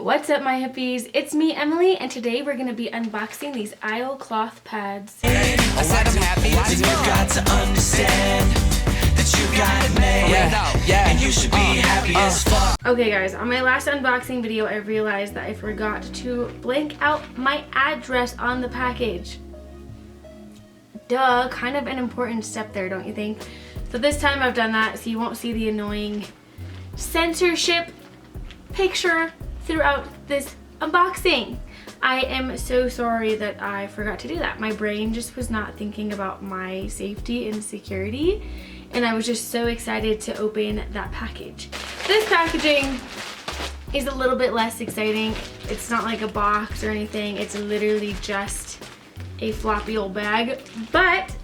What's up, my hippies? It's me, Emily, and today we're going to be unboxing these Isle cloth pads. I said I'm happy as you got to understand that you got it made. Yeah. And you should be happy as fuck. Okay guys, on my last unboxing video I realized that I forgot to blank out my address on the package. Duh, kind of an important step there, don't you think? So this time I've done that so you won't see the annoying censorship picture throughout this unboxing. I am so sorry that I forgot to do that. My brain just was not thinking about my safety and security, and I was just so excited to open that package. This packaging is a little bit less exciting. It's not like a box or anything. It's literally just a floppy old bag, but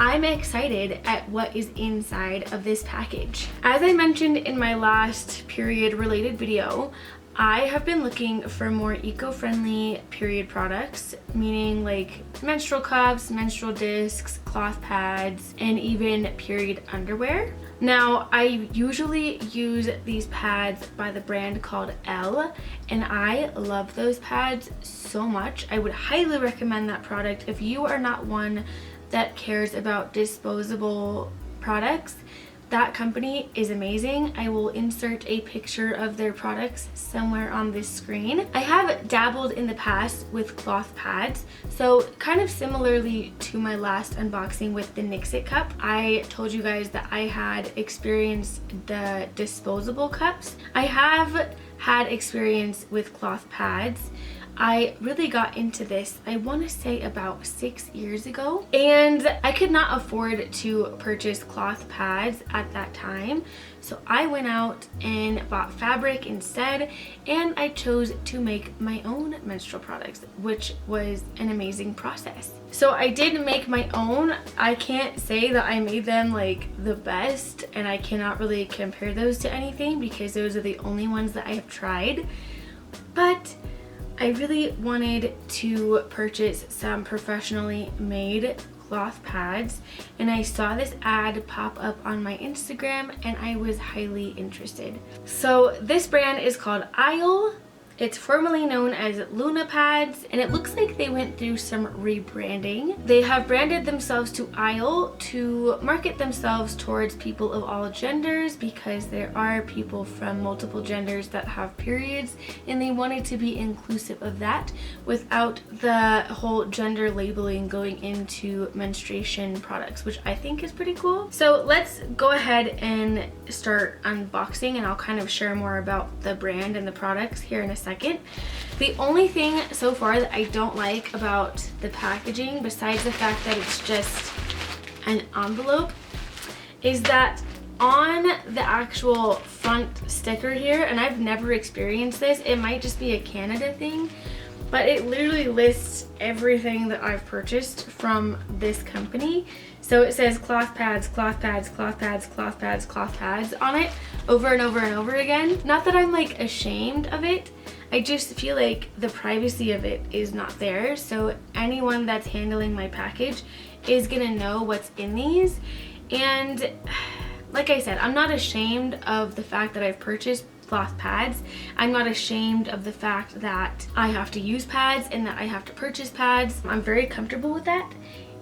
I'm excited at what is inside of this package. As I mentioned in my last period related video, I have been looking for more eco-friendly period products, meaning like menstrual cups, menstrual discs, cloth pads, and even period underwear. Now, I usually use these pads by the brand called Elle, and I love those pads so much. I would highly recommend that product if you are not one that cares about disposable products. That company is amazing. I will insert a picture of their products somewhere on this screen. I have dabbled in the past with cloth pads, so kind of similarly to my last unboxing with the Nixit cup, I told you guys that I had experienced the disposable cups. I have had experience with cloth pads. I really got into this, I want to say about 6 years ago, and I could not afford to purchase cloth pads at that time, so I went out and bought fabric instead, and I chose to make my own menstrual products, which was an amazing process. So I did make my own. I can't say that I made them like the best, and I cannot really compare those to anything because those are the only ones that I have tried, but I really wanted to purchase some professionally made cloth pads, and I saw this ad pop up on my Instagram and I was highly interested. So this brand is called Isle. It's formerly known as Luna Pads, and it looks like they went through some rebranding. They have branded themselves to Isle to market themselves towards people of all genders, because there are people from multiple genders that have periods, and they wanted to be inclusive of that without the whole gender labeling going into menstruation products, which I think is pretty cool. So let's go ahead and start unboxing, and I'll kind of share more about the brand and the products here in a second. The only thing so far that I don't like about the packaging, besides the fact that it's just an envelope, is that on the actual front sticker here, and I've never experienced this, it might just be a Canada thing, but it literally lists everything that I've purchased from this company. So it says cloth pads, cloth pads, cloth pads, cloth pads, cloth pads on it over and over and over again. Not that I'm like ashamed of it, I just feel like the privacy of it is not there. So anyone that's handling my package is gonna know what's in these. And like I said, I'm not ashamed of the fact that I've purchased cloth pads. I'm not ashamed of the fact that I have to use pads and that I have to purchase pads. I'm very comfortable with that.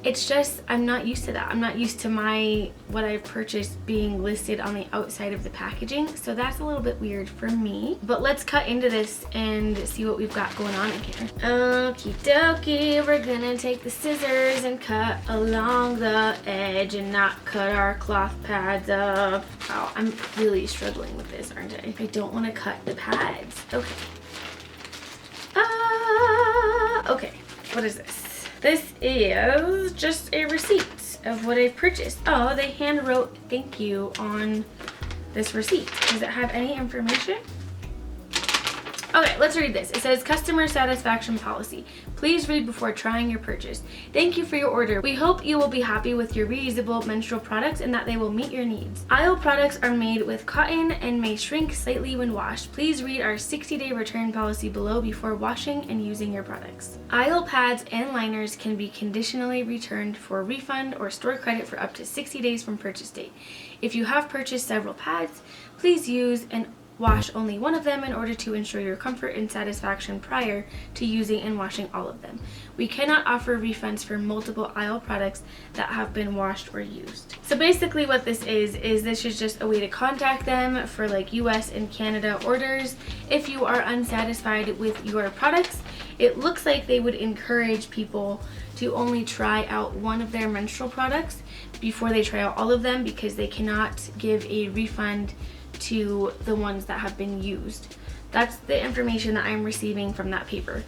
It's just I'm not used to that. I'm not used to what I've purchased being listed on the outside of the packaging, so that's a little bit weird for me. But let's cut into this and see what we've got going on in here. Okie dokie, we're gonna take the scissors and cut along the edge and not cut our cloth pads up. Oh, I'm really struggling with this, aren't I? I don't want to cut the pads. Okay. Okay, what is this? This is just a receipt of what I've purchased. Oh, they hand wrote thank you on this receipt. Does it have any information? Okay, let's read this. It says customer satisfaction policy. Please read before trying your purchase. Thank you for your order. We hope you will be happy with your reusable menstrual products and that they will meet your needs. Isle products are made with cotton and may shrink slightly when washed. Please read our 60-day return policy below before washing and using your products. Isle pads and liners can be conditionally returned for refund or store credit for up to 60 days from purchase date. If you have purchased several pads, please use an Wash only one of them in order to ensure your comfort and satisfaction prior to using and washing all of them. We cannot offer refunds for multiple aisle products that have been washed or used. So basically what this is this is just a way to contact them for like US and Canada orders if you are unsatisfied with your products. It looks like they would encourage people to only try out one of their menstrual products before they try out all of them, because they cannot give a refund to the ones that have been used. That's the information that I'm receiving from that paper.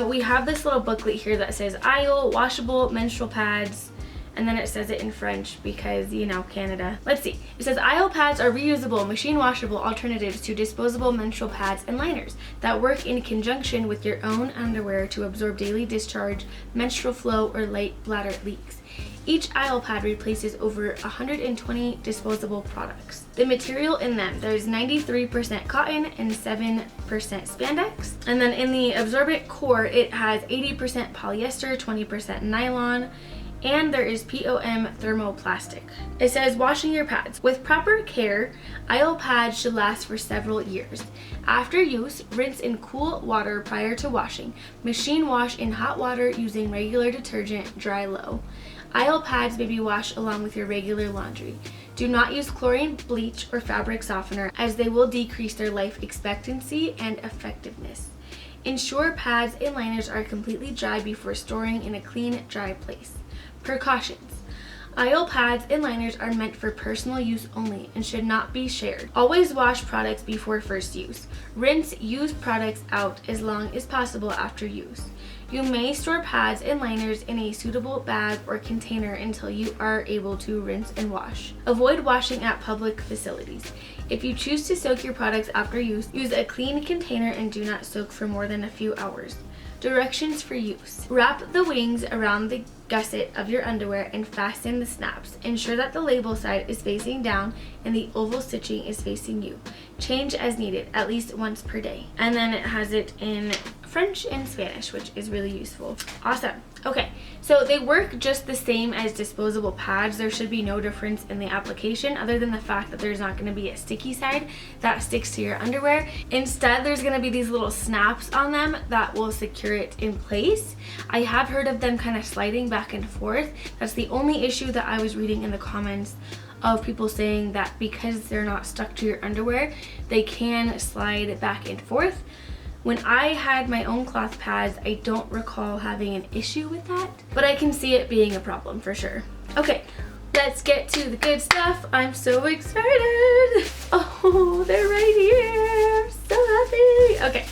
We have this little booklet here that says aisle, washable menstrual pads, and then it says it in French because, you know, Canada. Let's see. It says aisle pads are reusable, machine washable alternatives to disposable menstrual pads and liners that work in conjunction with your own underwear to absorb daily discharge, menstrual flow, or light bladder leaks. Each aisle pad replaces over 120 disposable products. The material in them, there's 93% cotton and 7% spandex. And then in the absorbent core, it has 80% polyester, 20% nylon, and there is POM thermoplastic. It says washing your pads. With proper care, aisle pads should last for several years. After use, rinse in cool water prior to washing. Machine wash in hot water using regular detergent, dry low. Aisle pads may be washed along with your regular laundry. Do not use chlorine, bleach, or fabric softener as they will decrease their life expectancy and effectiveness. Ensure pads and liners are completely dry before storing in a clean, dry place. Precautions. Aisle pads and liners are meant for personal use only and should not be shared. Always wash products before first use. Rinse used products out as long as possible after use. You may store pads and liners in a suitable bag or container until you are able to rinse and wash. Avoid washing at public facilities. If you choose to soak your products after use, use a clean container and do not soak for more than a few hours. Directions for use. Wrap the wings around the gusset of your underwear and fasten the snaps. Ensure that the label side is facing down and the oval stitching is facing you. Change as needed, at least once per day. And then it has it in French and Spanish, which is really useful. Awesome. Okay, so they work just the same as disposable pads. There should be no difference in the application other than the fact that there's not going to be a sticky side that sticks to your underwear. Instead, there's going to be these little snaps on them that will secure it in place. I have heard of them kind of sliding back and forth. That's the only issue that I was reading in the comments of people saying that because they're not stuck to your underwear, they can slide back and forth. When I had my own cloth pads, I don't recall having an issue with that, but I can see it being a problem for sure. Okay, let's get to the good stuff. I'm so excited. Oh, they're right here. I'm so happy. Okay,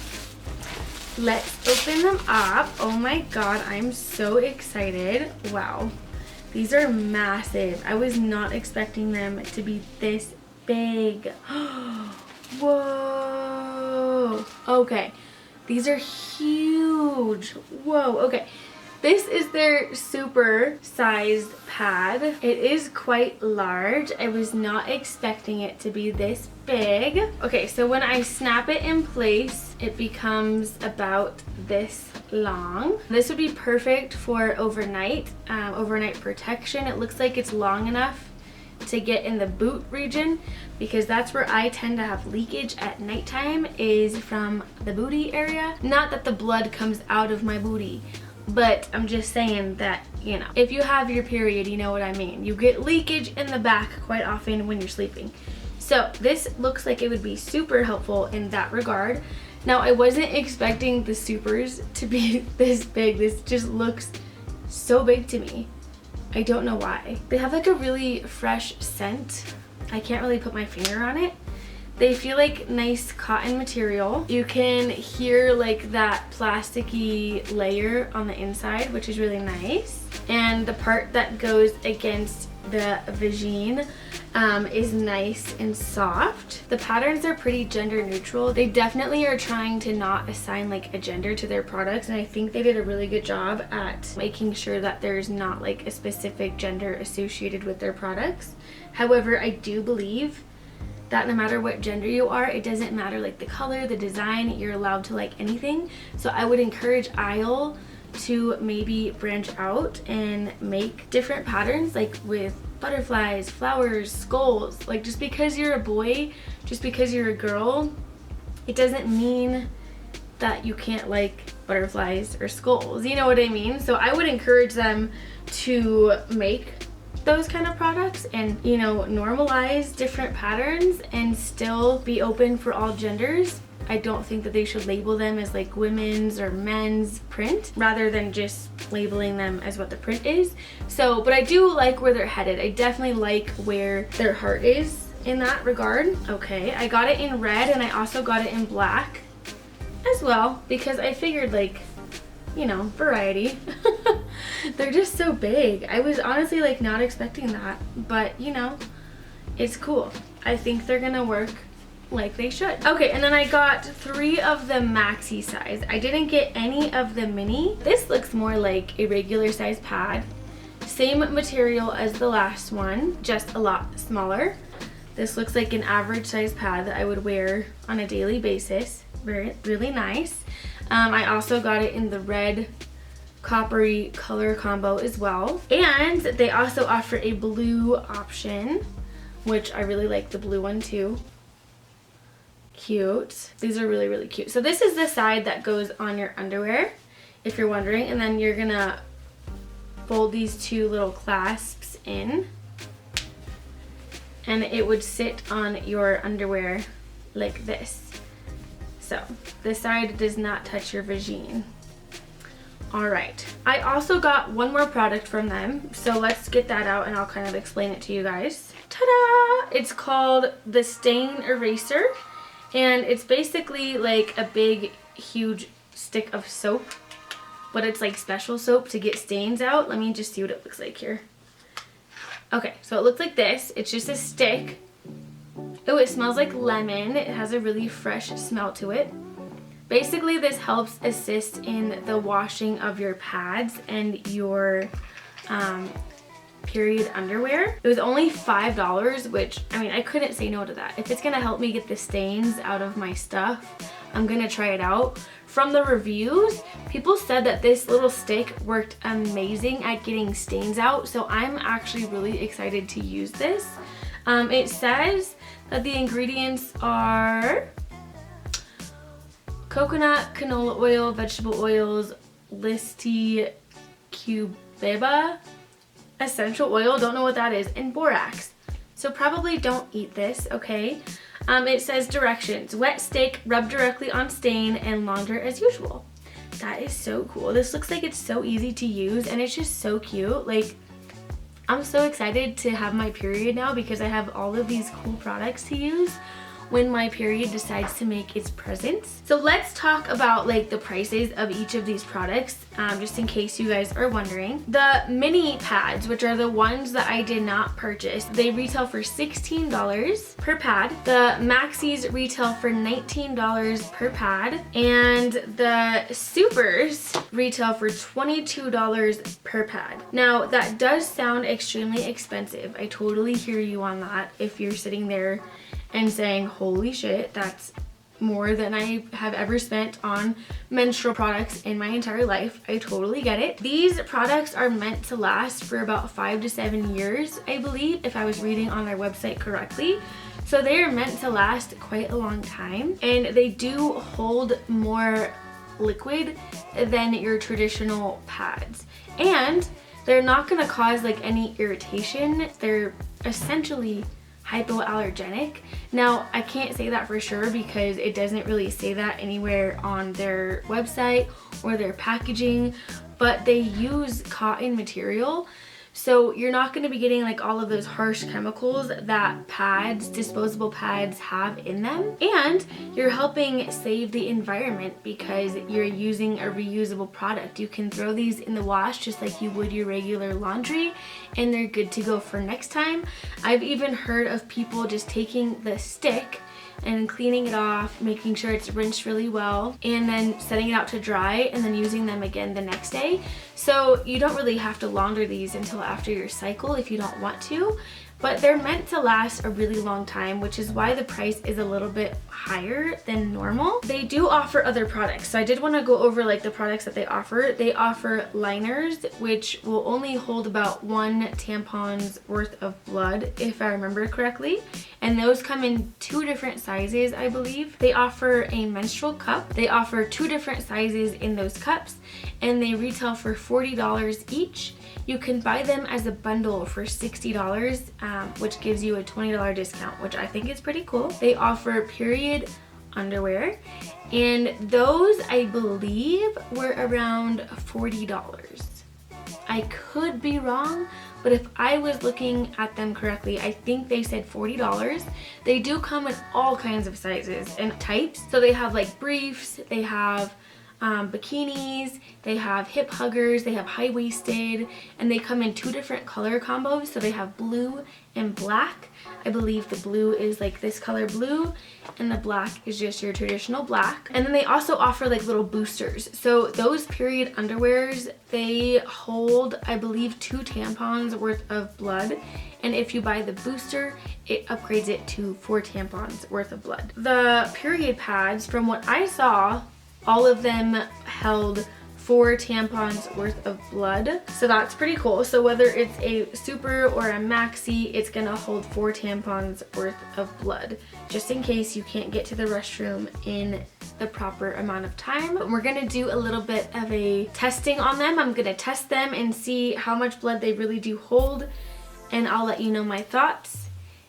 let's open them up. Oh my God, I'm so excited. Wow, these are massive. I was not expecting them to be this big. Whoa. Okay, these are huge. Whoa. Okay, this is their super sized pad. It is quite large. I was not expecting it to be this big. Okay, so when I snap it in place, it becomes about this long. This would be perfect for overnight protection. It looks like it's long enough to get in the boot region, because that's where I tend to have leakage at nighttime, is from the booty area. Not that the blood comes out of my booty, but I'm just saying that, you know, if you have your period, you know what I mean. You get leakage in the back quite often when you're sleeping. So this looks like it would be super helpful in that regard. Now, I wasn't expecting the supers to be this big. This just looks so big to me. I don't know why. They have like a really fresh scent. I can't really put my finger on it. They feel like nice cotton material. You can hear like that plasticky layer on the inside, which is really nice. And the part that goes against the vagine is nice and soft. The patterns are pretty gender neutral. They definitely are trying to not assign like a gender to their products, and I think they did a really good job at making sure that there's not like a specific gender associated with their products. However, I do believe that no matter what gender you are, it doesn't matter like the color, the design, you're allowed to like anything. So I would encourage aisle to maybe branch out and make different patterns, like with butterflies, flowers, skulls. Like, just because you're a boy, just because you're a girl, it doesn't mean that you can't like butterflies or skulls, you know what I mean? So I would encourage them to make those kind of products and, you know, normalize different patterns and still be open for all genders. I don't think that they should label them as like women's or men's print rather than just labeling them as what the print is. So, but I do like where they're headed. I definitely like where their heart is in that regard. Okay, I got it in red and I also got it in black as well because I figured, like, you know, variety. They're just so big. I was honestly like not expecting that, but you know, it's cool. I think they're gonna work like they should. Okay, and then I got 3 of the maxi size. I didn't get any of the mini. This looks more like a regular size pad. Same material as the last one, just a lot smaller. This looks like an average size pad that I would wear on a daily basis. Really nice. I also got it in the red coppery color combo as well. And they also offer a blue option, which I really like the blue one too. Cute. These are really, really cute. So this is the side that goes on your underwear, if you're wondering, and then you're gonna fold these 2 little clasps in and it would sit on your underwear like this. So this side does not touch your vagine. All right, I also got one more product from them, so let's get that out and I'll kind of explain it to you guys. Ta-da! It's called the Stain Eraser. And it's basically like a big, huge stick of soap, but it's like special soap to get stains out. Let me just see what it looks like here. Okay, so it looks like this. It's just a stick. Oh, it smells like lemon. It has a really fresh smell to it. Basically, this helps assist in the washing of your pads and your period underwear. It was only $5, which, I mean, I couldn't say no to that. If it's gonna help me get the stains out of my stuff, I'm gonna try it out. From the reviews, people said that this little stick worked amazing at getting stains out, so I'm actually really excited to use this. It says that the ingredients are coconut, canola oil, vegetable oils, listy cubeba, essential oil, don't know what that is, and borax. So probably don't eat this, okay? It says directions: wet stick, rub directly on stain, and launder as usual. That is so cool. This looks like it's so easy to use and it's just so cute. Like, I'm so excited to have my period now because I have all of these cool products to use when my period decides to make its presence. So let's talk about like the prices of each of these products, just in case you guys are wondering. The mini pads, which are the ones that I did not purchase, they retail for $16 per pad. The maxis retail for $19 per pad, and the supers retail for $22 per pad. Now that does sound extremely expensive. I totally hear you on that. If you're sitting there and saying, holy shit, that's more than I have ever spent on menstrual products in my entire life. I totally get it. These products are meant to last for about 5 to 7 years, I believe, if I was reading on their website correctly. So they are meant to last quite a long time, and they do hold more liquid than your traditional pads. And they're not gonna cause like any irritation. They're essentially hypoallergenic. Now, I can't say that for sure because it doesn't really say that anywhere on their website or their packaging, but they use cotton material. So you're not going to be getting like all of those harsh chemicals that pads, disposable pads, have in them. And you're helping save the environment because you're using a reusable product. You can throw these in the wash just like you would your regular laundry, and they're good to go for next time. I've even heard of people just taking the stick and cleaning it off, making sure it's rinsed really well, and then setting it out to dry and then using them again the next day. So you don't really have to launder these until after your cycle if you don't want to. but they're meant to last a really long time, which is why the price is a little bit higher than normal. They do offer other products, so I did want to go over like the products that they offer. They offer liners, which will only hold about 1 tampon's worth of blood, if I remember correctly, and those come in 2 different sizes, I believe. They offer a menstrual cup. They offer 2 different sizes in those cups, and they retail for $40 each. You can buy them as a bundle for $60, which gives you a $20 discount, which I think is pretty cool. They offer period underwear, and those I believe were around $40. I could be wrong, but if I was looking at them correctly, I think they said $40. They do come in all kinds of sizes and types. So they have like briefs, they have bikinis, they have hip huggers, they have high-waisted, and they come in 2 different color combos. So they have blue and black. I believe the blue is like this color blue, and the black is just your traditional black. And then they also offer like little boosters. So those period underwears, they hold, I believe, 2 tampons worth of blood. And if you buy the booster, it upgrades it to 4 tampons worth of blood. The period pads, from what I saw, all of them held 4 tampons worth of blood. So that's pretty cool. So whether it's a super or a maxi, it's gonna hold 4 tampons worth of blood, just in case you can't get to the restroom in the proper amount of time. But we're gonna do a little bit of a testing on them. I'm gonna test them and see how much blood they really do hold, and I'll let you know my thoughts,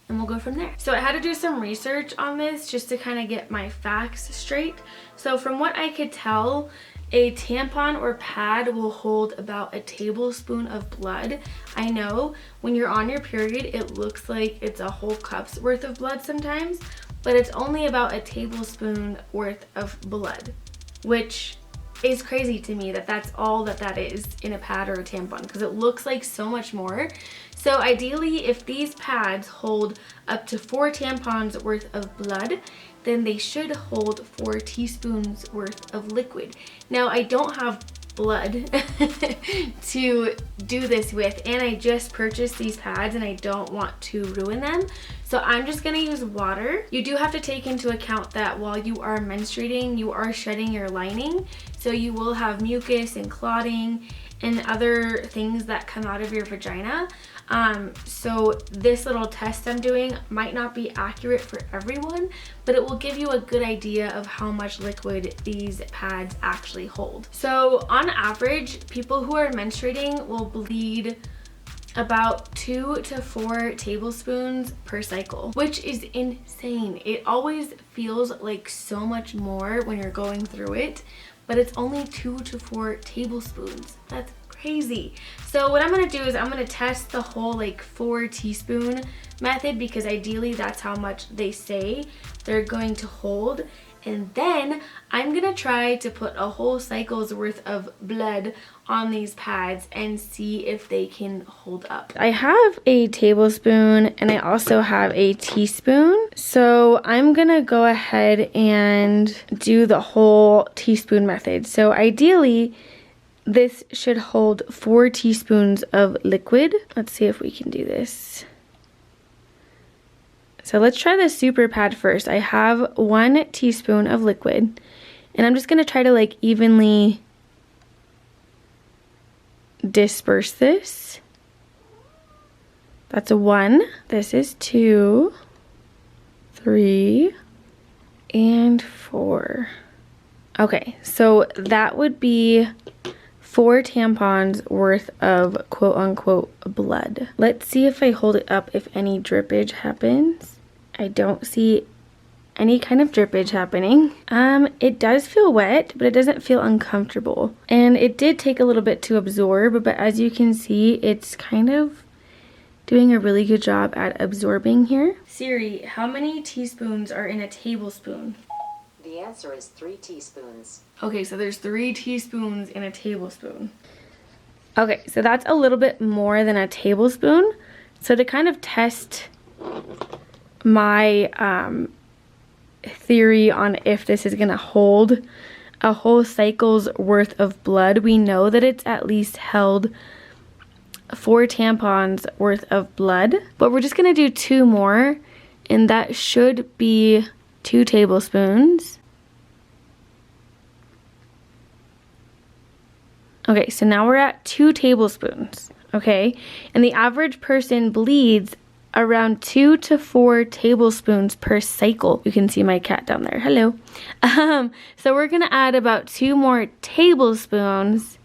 and we'll go from there. So I had to do some research on this just to kind of get my facts straight. So from what I could tell, a tampon or pad will hold about a tablespoon of blood. I know when you're on your period, it looks like it's a whole cup's worth of blood sometimes, but it's only about a tablespoon worth of blood, which is crazy to me that that's all that is in a pad or a tampon, because it looks like so much more. So ideally, if these pads hold up to 4 tampons worth of blood, then they should hold 4 teaspoons worth of liquid. Now, I don't have blood to do this with, and I just purchased these pads and I don't want to ruin them, so I'm just gonna use water. You do have to take into account that while you are menstruating, you are shedding your lining, so you will have mucus and clotting and other things that come out of your vagina. So this little test I'm doing might not be accurate for everyone, but it will give you a good idea of how much liquid these pads actually hold. So on average, people who are menstruating will bleed about 2 to 4 tablespoons per cycle, which is insane. It always feels like so much more when you're going through it, but it's only 2 to 4 tablespoons. That's crazy. So what I'm gonna do is I'm gonna test the whole like 4 teaspoon method, because ideally that's how much they say they're going to hold. And then I'm gonna try to put a whole cycle's worth of blood on these pads and see if they can hold up. I have a tablespoon and I also have a teaspoon. So I'm gonna go ahead and do the whole teaspoon method. So ideally, this should hold 4 teaspoons of liquid. Let's see if we can do this. So let's try the super pad first. I have 1 teaspoon of liquid, and I'm just gonna try to like evenly disperse this. That's a 1. This is 2, 3, and 4. Okay, so that would be 4 tampons worth of quote unquote blood. Let's see if I hold it up if any drippage happens. I don't see any kind of drippage happening. It does feel wet, but it doesn't feel uncomfortable. And it did take a little bit to absorb, but as you can see, it's kind of doing a really good job at absorbing here. Siri, how many teaspoons are in a tablespoon? The answer is 3 teaspoons. Okay, so there's 3 teaspoons in a tablespoon. Okay, so that's a little bit more than a tablespoon. So to kind of test my theory on if this is gonna hold a whole cycle's worth of blood, we know that it's at least held 4 tampons worth of blood, but we're just gonna do 2 more, and that should be 2 tablespoons. Okay, so now we're at 2 tablespoons, okay? And the average person bleeds around 2 to 4 tablespoons per cycle. You can see my cat down there. Hello. So we're gonna add about 2 more tablespoons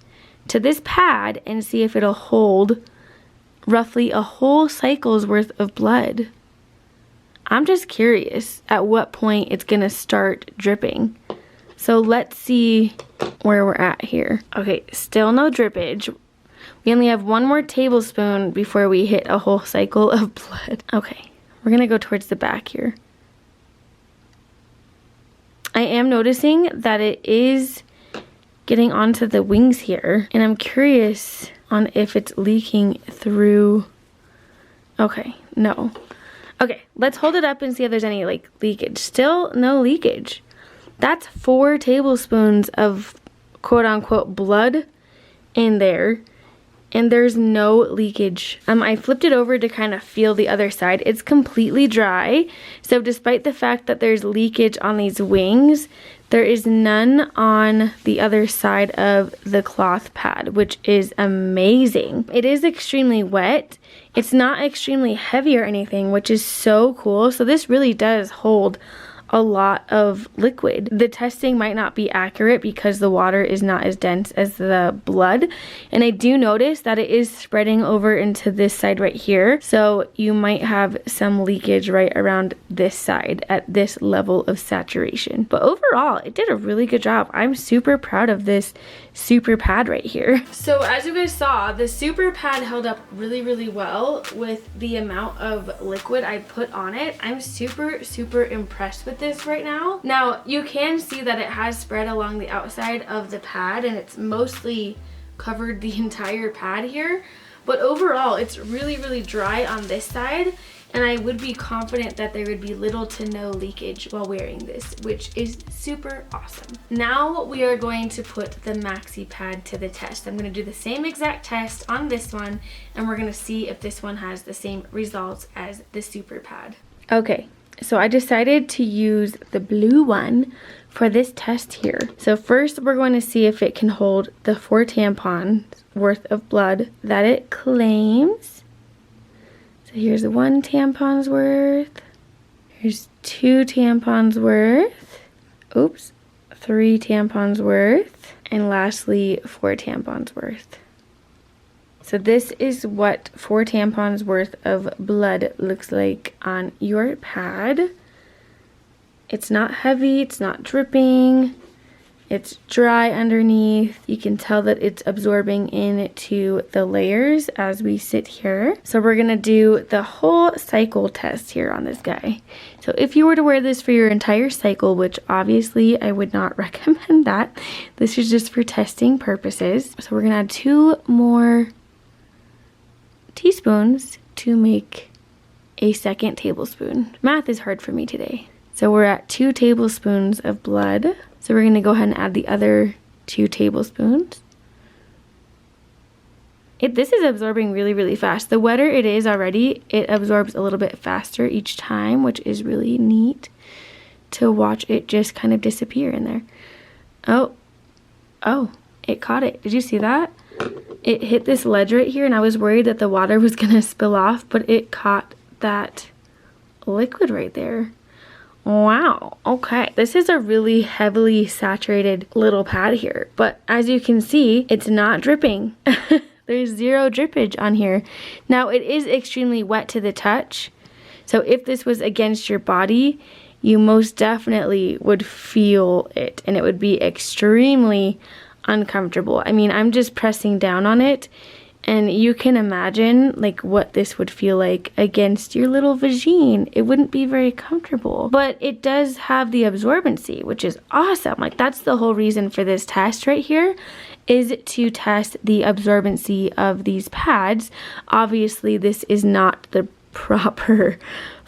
to this pad and see if it'll hold roughly a whole cycle's worth of blood. I'm just curious at what point it's gonna start dripping. So let's see where we're at here. Okay, still no drippage. We only have 1 more tablespoon before we hit a whole cycle of blood. Okay, we're gonna go towards the back here. I am noticing that it is getting onto the wings here, and I'm curious on if it's leaking through. Okay, no. Okay, let's hold it up and see if there's any like leakage. Still no leakage. That's 4 tablespoons of quote unquote blood in there, and there's no leakage. I flipped it over to kind of feel the other side. It's completely dry. So despite the fact that there's leakage on these wings, there is none on the other side of the cloth pad, which is amazing. It is extremely wet. It's not extremely heavy or anything, which is so cool. So this really does hold a lot of liquid. The testing might not be accurate because the water is not as dense as the blood, and I do notice that it is spreading over into this side right here, so you might have some leakage right around this side at this level of saturation. But overall, it did a really good job. I'm super proud of this super pad right here. So as you guys saw, the super pad held up really well with the amount of liquid I put on it. I'm super impressed with this right now. Now you can see that it has spread along the outside of the pad, and it's mostly covered the entire pad here, but overall it's really dry on this side, and I would be confident that there would be little to no leakage while wearing this, which is super awesome. Now we are going to put the maxi pad to the test. I'm going to do the same exact test on this one, and we're going to see if this one has the same results as the super pad. Okay, so I decided to use the blue one for this test here. So first we're going to see if it can hold the 4 tampons worth of blood that it claims. So here's 1 tampon's worth. Here's 2 tampons worth. Oops, 3 tampons worth. And lastly, 4 tampons worth. So this is what 4 tampons worth of blood looks like on your pad. It's not heavy, it's not dripping, it's dry underneath. You can tell that it's absorbing into the layers as we sit here. So we're gonna do the whole cycle test here on this guy. So if you were to wear this for your entire cycle, which obviously I would not recommend that, this is just for testing purposes. So we're gonna add 2 more teaspoons to make a second tablespoon. Math is hard for me today. So we're at 2 tablespoons of blood. So we're gonna go ahead and add the other 2 tablespoons. This is absorbing really fast. The wetter it is already, it absorbs a little bit faster each time, which is really neat to watch it just kind of disappear in there. Oh, it caught it. Did you see that? It hit this ledge right here, and I was worried that the water was gonna spill off, but it caught that liquid right there. Wow, okay. This is a really heavily saturated little pad here, but as you can see, it's not dripping. There's 0 drippage on here. Now, it is extremely wet to the touch, so if this was against your body, you most definitely would feel it, and it would be extremely uncomfortable. I mean, I'm just pressing down on it, and you can imagine like what this would feel like against your little vagine. It wouldn't be very comfortable, but it does have the absorbency, which is awesome. Like, that's the whole reason for this test right here, is to test the absorbency of these pads. Obviously, this is not the proper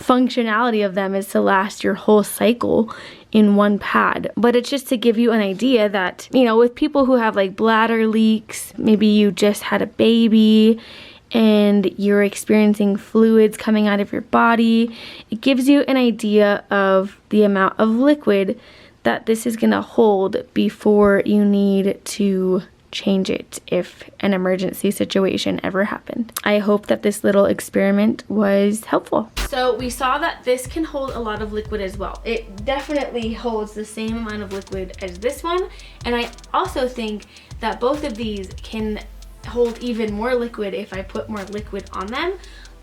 functionality of them, is to last your whole cycle in 1 pad, but it's just to give you an idea that, you know, with people who have like bladder leaks, maybe you just had a baby and you're experiencing fluids coming out of your body, it gives you an idea of the amount of liquid that this is going to hold before you need to change it if an emergency situation ever happened. I hope that this little experiment was helpful. So we saw that this can hold a lot of liquid as well. It definitely holds the same amount of liquid as this one, and I also think that both of these can hold even more liquid if I put more liquid on them,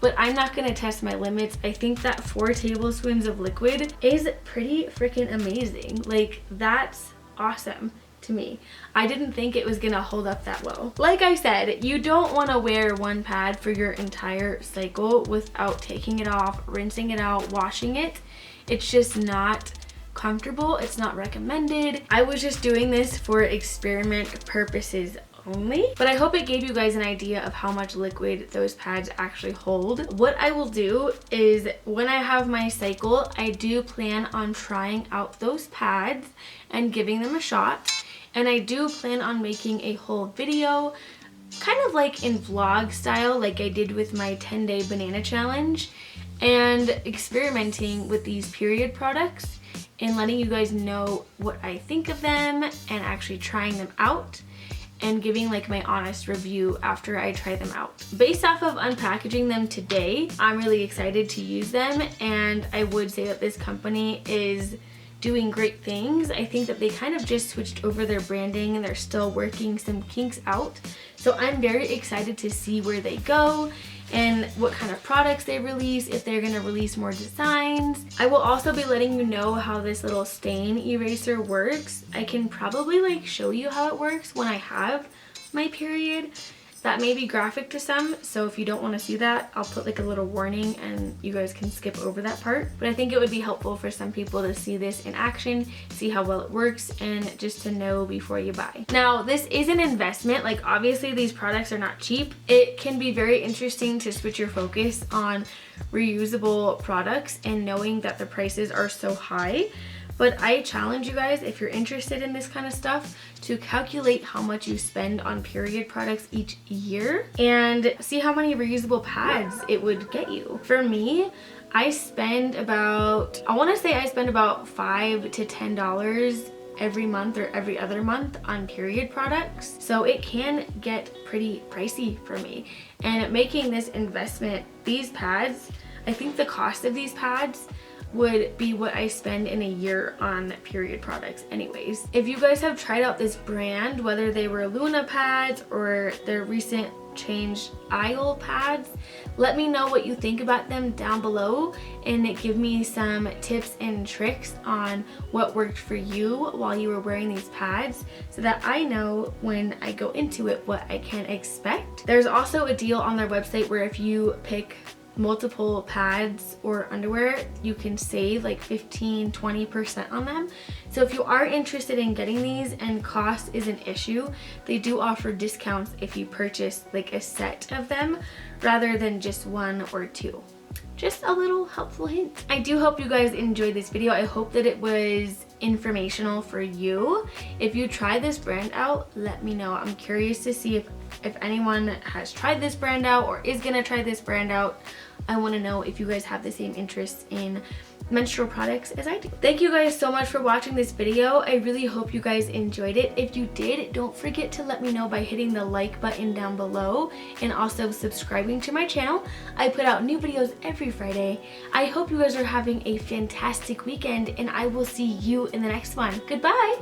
but I'm not gonna test my limits. I think that 4 tablespoons of liquid is pretty freaking amazing. Like, that's awesome to me. I didn't think it was gonna hold up that well. Like I said, you don't wanna wear one pad for your entire cycle without taking it off, rinsing it out, washing it. It's just not comfortable. It's not recommended. I was just doing this for experiment purposes only, but I hope it gave you guys an idea of how much liquid those pads actually hold. What I will do is when I have my cycle, I do plan on trying out those pads and giving them a shot, and I do plan on making a whole video kind of like in vlog style, like I did with my 10-day banana challenge, and experimenting with these period products and letting you guys know what I think of them and actually trying them out and giving like my honest review after I try them out. Based off of unpackaging them today, I'm really excited to use them, and I would say that this company is doing great things. I think that they kind of just switched over their branding and they're still working some kinks out. So I'm very excited to see where they go and what kind of products they release, if they're gonna release more designs. I will also be letting you know how this little stain eraser works. I can probably like show you how it works when I have my period. That may be graphic to some, so if you don't want to see that, I'll put like a little warning and you guys can skip over that part. But I think it would be helpful for some people to see this in action, see how well it works, and just to know before you buy. Now, this is an investment. Like, obviously these products are not cheap. It can be very interesting to switch your focus on reusable products and knowing that the prices are so high. But I challenge you guys, if you're interested in this kind of stuff, to calculate how much you spend on period products each year and see how many reusable pads it would get you. For me, I spend about, I want to say I spend about $5 to $10 every month or every other month on period products. So it can get pretty pricey for me. And making this investment, these pads, I think the cost of these pads would be what I spend in a year on period products anyways. If you guys have tried out this brand, whether they were Luna pads or their recent changed Isle pads, let me know what you think about them down below and give me some tips and tricks on what worked for you while you were wearing these pads so that I know when I go into it what I can expect. There's also a deal on their website where if you pick multiple pads or underwear, you can save like 15-20% on them. So if you are interested in getting these and cost is an issue, they do offer discounts if you purchase like a set of them rather than just 1 or 2. Just a little helpful hint. I do hope you guys enjoyed this video. I hope that it was informational for you. If you try this brand out, let me know. I'm curious to see if anyone has tried this brand out or is gonna try this brand out. I want to know if you guys have the same interest in menstrual products as I do. Thank you guys so much for watching this video. I really hope you guys enjoyed it. If you did, don't forget to let me know by hitting the like button down below and also subscribing to my channel. I put out new videos every Friday. I hope you guys are having a fantastic weekend and I will see you in the next one. Goodbye!